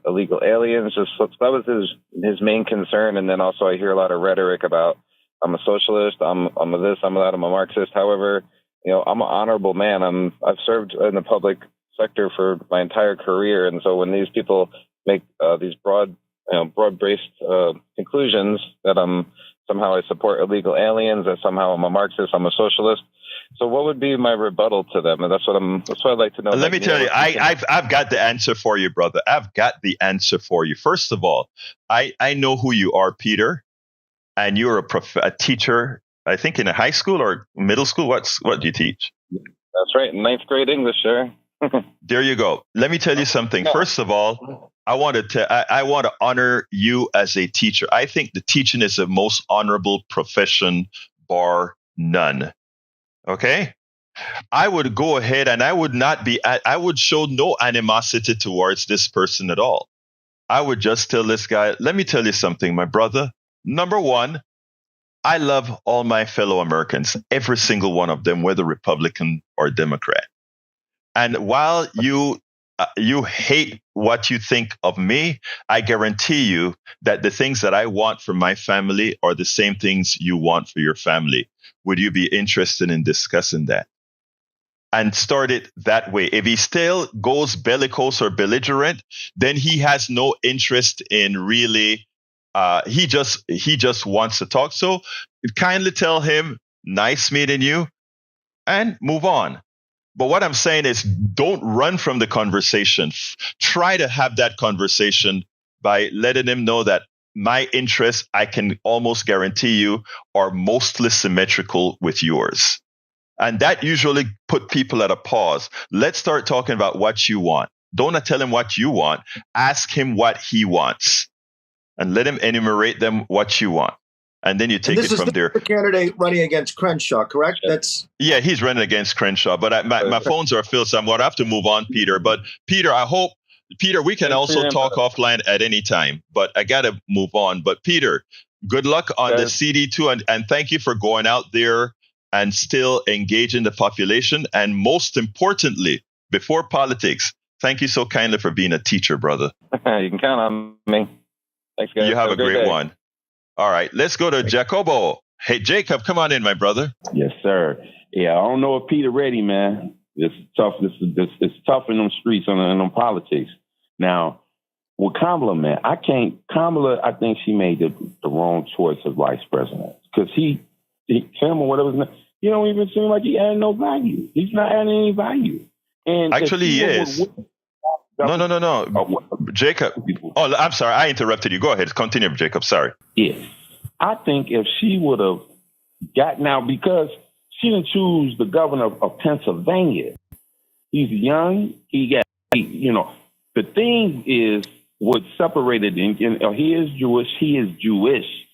illegal aliens. Just that was his main concern. And then also I hear a lot of rhetoric about I'm a socialist, I'm a this, I'm that, I'm a Marxist. However, I'm an honorable man. I've served in the public sector for my entire career, and so when these people make these broad-based conclusions that somehow I support illegal aliens, that somehow I'm a Marxist, I'm a socialist. So what would be my rebuttal to them? And that's what I'd like to know. Let me tell you, I've got the answer for you, brother. I've got the answer for you. First of all, I know who you are, Peter, and you're a teacher I think in a high school or middle school. What do you teach? That's right, 9th grade English, sir. There you go. Let me tell you something. First of all, I want to honor you as a teacher. I think the teaching is the most honorable profession, bar none. Okay? I would go ahead and I would show no animosity towards this person at all. I would just tell this guy, let me tell you something, my brother. Number one, I love all my fellow Americans, every single one of them, whether Republican or Democrat. And while you hate what you think of me, I guarantee you that the things that I want for my family are the same things you want for your family. Would you be interested in discussing that? And start it that way. If he still goes bellicose or belligerent, then he has no interest in really. He just wants to talk. So kindly tell him, nice meeting you, and move on. But what I'm saying is, don't run from the conversation. Try to have that conversation by letting him know that my interests, I can almost guarantee you, are mostly symmetrical with yours. And that usually put people at a pause. Let's start talking about what you want. Don't tell him what you want. Ask him what he wants. And let him enumerate them what you want. And then you take it from there. This is the candidate running against Crenshaw, correct? Yeah, he's running against Crenshaw. But my phones are filled, so I'm going to have to move on, Peter. But Peter, we can also talk offline at any time. But I got to move on. But Peter, good luck on the CD2. And thank you for going out there and still engaging the population. And most importantly, before politics, thank you so kindly for being a teacher, brother. You can count on me. Thanks, guys. You have a great one. All right, let's go to Jacobo. Hey, Jacob, come on in, my brother. Yes, sir. Yeah, I don't know if Peter ready, man. It's tough. It's tough in them streets and them politics. Now, with Kamala, man, Kamala, I think she made the wrong choice as vice president because him or whatever his name, he don't even seem like he added no value. He's not adding any value. And actually, he is. No. Jacob. Oh, I'm sorry. I interrupted you. Go ahead. Continue, Jacob. Sorry. Yes. I think if she would have gotten out, because she didn't choose the governor of Pennsylvania. He's young. The thing is what separated him. He is Jewish.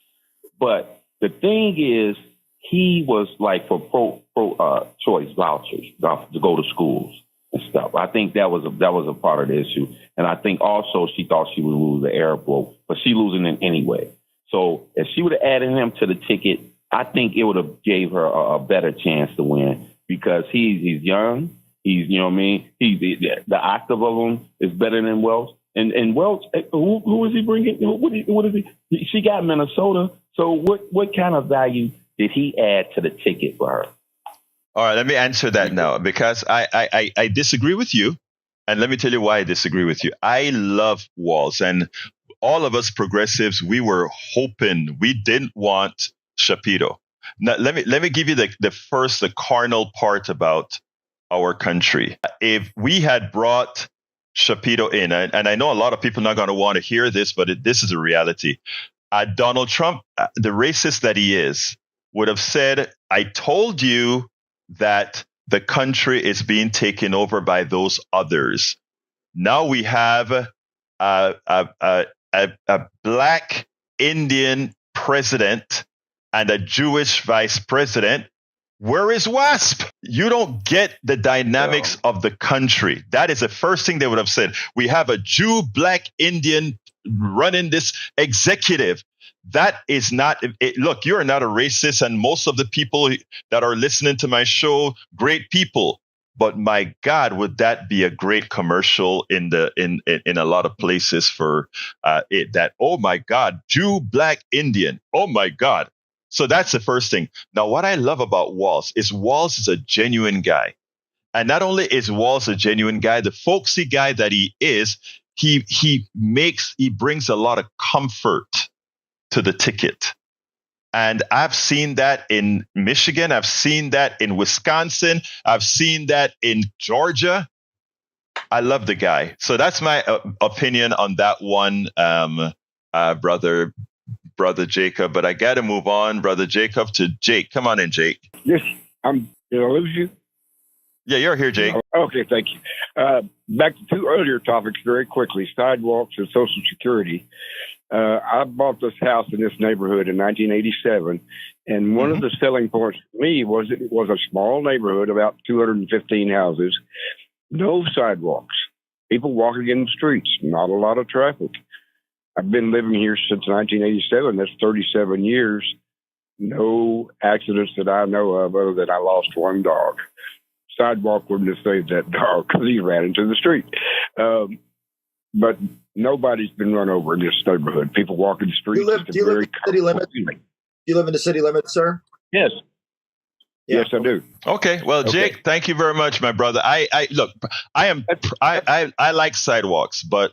But the thing is, he was like for pro-choice vouchers to go to schools and stuff. I think that was a part of the issue. And I think also she thought she would lose the Arab vote, but she losing it anyway. So if she would have added him to the ticket, I think it would have gave her a better chance to win because he's young. He's, you know what I mean? The active of him is better than Welch. And Welch, who is he bringing? What is he? She got Minnesota. So what kind of value did he add to the ticket for her? All right, let me answer that now because I disagree with you. And let me tell you why I disagree with you. I love Walz, and all of us progressives, we were hoping, we didn't want Shapiro. Now, let me give you the carnal part about our country. If we had brought Shapiro in, and I know a lot of people are not going to want to hear this, but this is a reality. Donald Trump, the racist that he is, would have said, I told you that the country is being taken over by those others. Now we have a black Indian president and a Jewish vice president. Where is WASP? You don't get the dynamics of the country. That is the first thing they would have said. We have a Jew, black Indian running this executive. That is not it. Look, you're not a racist, and most of the people that are listening to my show, great people. But my God, would that be a great commercial in a lot of places for it? That, oh my God, Jew, black, Indian. Oh my God. So that's the first thing. Now, what I love about Walz is a genuine guy, and not only is Walz a genuine guy, the folksy guy that he is, he brings a lot of comfort to the ticket. And I've seen that in Michigan. I've seen that in Wisconsin. I've seen that in Georgia. I love the guy. So that's my opinion on that one, brother Brother Jacob, but I got to move on, Brother Jacob, to Jake. Come on in, Jake. Yes, did I lose you? Yeah, you're here, Jake. Okay, thank you. Back to two earlier topics very quickly, sidewalks and Social Security. I bought this house in this neighborhood in 1987, and one of the selling points for me was it was a small neighborhood, about 215 houses, no sidewalks, people walking in the streets, not a lot of traffic. I've been living here since 1987. That's 37 years. No accidents that I know of other than I lost one dog. Sidewalk wouldn't have saved that dog because he ran into the street. But nobody's been run over in this neighborhood. People walk in the streets. Do you live in the city limits? Do you live in the city limits, sir? Yes. Yeah. Yes, I do. Okay. Well, Jake, thank you very much, my brother. I like sidewalks, but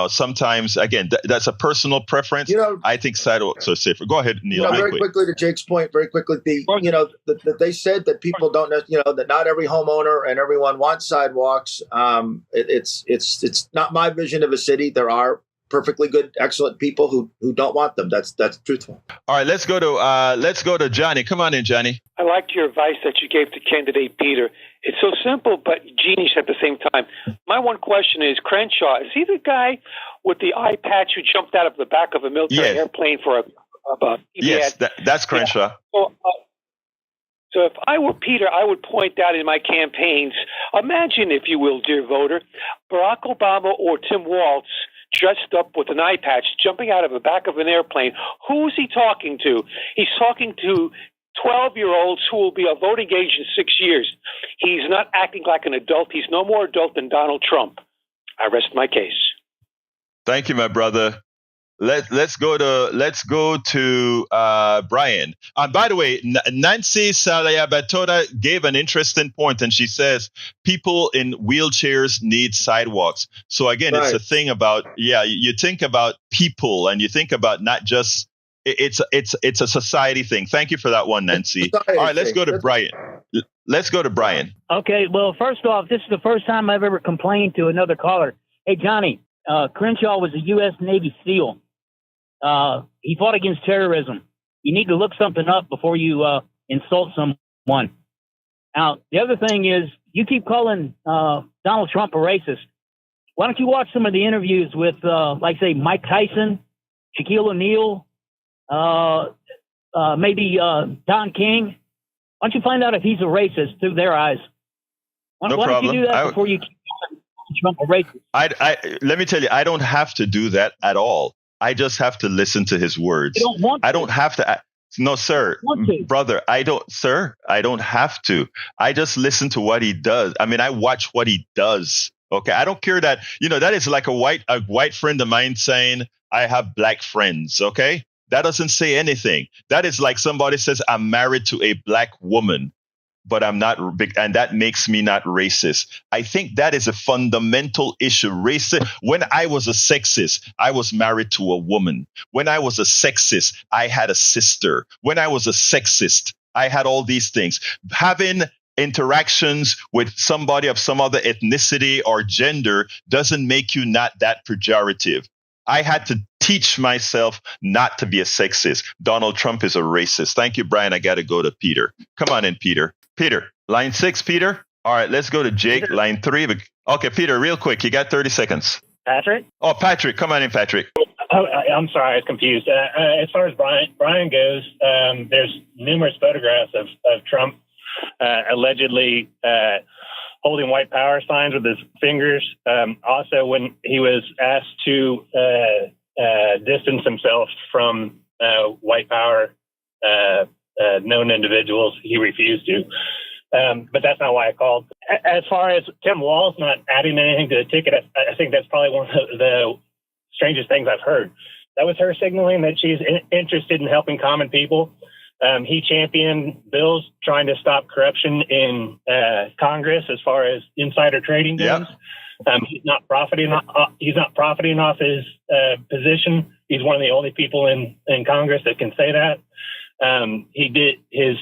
sometimes again, that's a personal preference. I think sidewalks are safer. Go ahead, Neil. Very quickly to Jake's point. Very quickly, that they said that people don't know. That not every homeowner and everyone wants sidewalks. It's not my vision of a city. There are perfectly good, excellent people who don't want them. That's truthful. All right, let's go to Johnny. Come on in, Johnny. I liked your advice that you gave to candidate Peter. It's so simple but genius at the same time. My one question is, Crenshaw, is he the guy with the eye patch who jumped out of the back of a military airplane for a Yes, that's Crenshaw. Yeah. So if I were Peter, I would point out in my campaigns, imagine, if you will, dear voter, Barack Obama or Tim Walz dressed up with an eye patch, jumping out of the back of an airplane. Who is he talking to? He's talking to 12-year-olds who will be of voting age in 6 years. He's not acting like an adult. He's no more adult than Donald Trump. I rest my case. Thank you, my brother. Let's go to Brian. By the way, Nancy Salaya-Batoda gave an interesting point, and she says people in wheelchairs need sidewalks. So again, It's a thing about you think about people, and you think about not just it's a society thing. Thank you for that one, Nancy. All right, let's go to Brian. Let's go to Brian. Okay, well, first off, this is the first time I've ever complained to another caller. Hey, Johnny, Crenshaw was a U.S. Navy SEAL. He fought against terrorism. You need to look something up before you insult someone. Now, the other thing is, you keep calling Donald Trump a racist. Why don't you watch some of the interviews with, say, Mike Tyson, Shaquille O'Neal, maybe Don King? Why don't you find out if he's a racist through their eyes? Why don't you do that before you keep calling Trump a racist? Let me tell you, I don't have to do that at all. I just have to listen to his words. You don't want to. I don't have to. No, sir, brother, I don't have to. I just listen to what he does. I mean, I watch what he does. Okay. I don't care that, that is like a white friend of mine saying I have black friends. Okay. That doesn't say anything. That is like somebody says I'm married to a black woman, but I'm not big, and that makes me not racist. I think that is a fundamental issue. Racist. When I was a sexist, I was married to a woman. When I was a sexist, I had a sister. When I was a sexist, I had all these things. Having interactions with somebody of some other ethnicity or gender doesn't make you not that pejorative. I had to teach myself not to be a sexist. Donald Trump is a racist. Thank you, Brian. I got to go to Peter. Come on in, Peter. Peter, line 6, Peter. All right, let's go to Jake, Peter. Line 3. Okay, Peter, real quick. You got 30 seconds. Patrick? Oh, Patrick. Come on in, Patrick. I'm sorry, I was confused. As far as Brian goes, there's numerous photographs of Trump allegedly holding white power signs with his fingers. Also, when he was asked to distance himself from white power known individuals, he refused to. But that's not why I called. As far as Tim Walz not adding anything to the ticket, I think that's probably one of the strangest things I've heard. That was her signaling that she's interested in helping common people. He championed bills trying to stop corruption in Congress as far as insider trading goes. Yep. He's not profiting off his position. He's one of the only people in Congress that can say that. He did his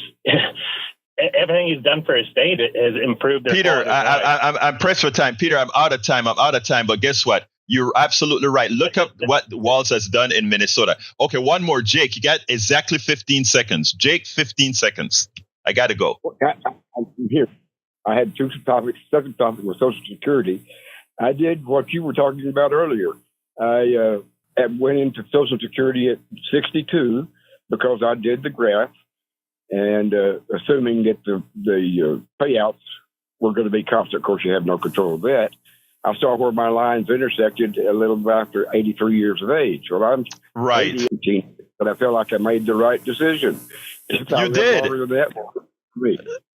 everything he's done for his state has improved. Peter, I'm pressed for time. Peter, I'm out of time. But guess what? You're absolutely right. Look up what Walz has done in Minnesota. Okay, one more. Jake, you got exactly 15 seconds. Jake, 15 seconds. I got to go. I'm here. I had two topics. Second topic was Social Security. I did what you were talking about earlier. I went into Social Security at 62 because I did the graph, and assuming that the payouts were going to be constant. Of course, you have no control of that. I saw where my lines intersected a little bit after 83 years of age. Well, I'm right, 18, but I feel like I made the right decision. You did.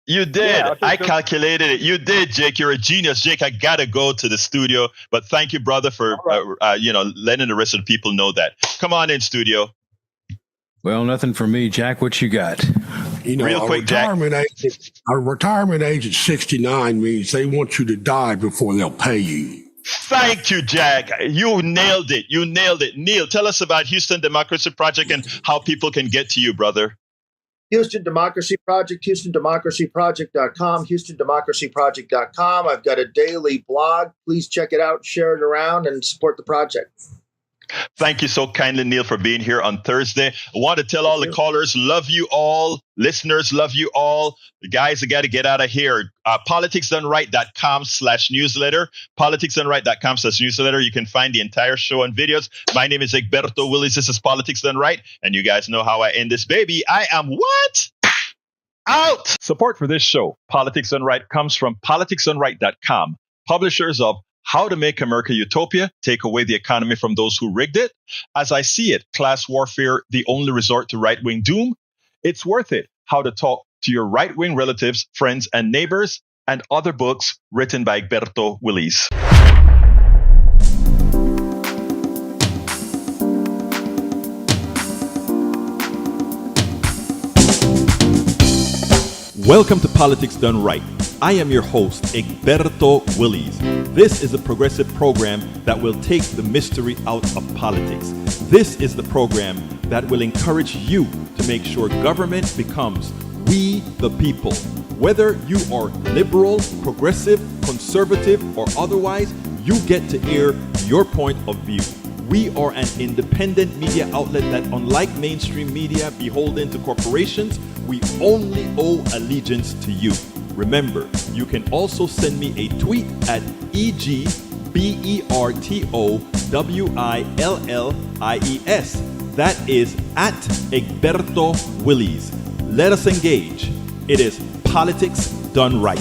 You did. Yeah, I calculated it. You did, Jake. You're a genius, Jake. I gotta go to the studio, but thank you, brother, for letting the rest of the people know that. Come on in, studio. Well, nothing for me, Jack. What you got? Real quick, Jack. A retirement age at 69 means they want you to die before they'll pay you. Thank you, Jack. You nailed it. You nailed it. Neil, tell us about Houston Democracy Project and how people can get to you, brother. Houston Democracy Project, HoustonDemocracyProject.com, HoustonDemocracyProject.com. I've got a daily blog. Please check it out, share it around, and support the project. Thank you so kindly, Neil, for being here on Thursday. I want to tell all the callers, love you all. Listeners, love you all. The guys, I got to get out of here. PoliticsDoneRight.com/newsletter. PoliticsDoneRight.com/newsletter. You can find the entire show and videos. My name is Egberto Willies. This is Politics Done Right. And you guys know how I end this baby. I am what? Out. Support for this show, Politics Done Right, comes from PoliticsDoneRight.com, publishers of How to Make America Utopia, Take Away the Economy from Those Who Rigged It. As I See It, Class Warfare, The Only Resort to Right-Wing Doom. It's Worth It, How to Talk to Your Right-Wing Relatives, Friends, and Neighbors, and other books written by Egberto Willies. Welcome to Politics Done Right. I am your host, Egberto Willies. This is a progressive program that will take the mystery out of politics. This is the program that will encourage you to make sure government becomes we the people. Whether you are liberal, progressive, conservative, or otherwise, you get to air your point of view. We are an independent media outlet that, unlike mainstream media beholden to corporations, we only owe allegiance to you. Remember, you can also send me a tweet at EGBERTOWILLIES. That is at Egberto Willies. Let us engage. It is Politics Done Right.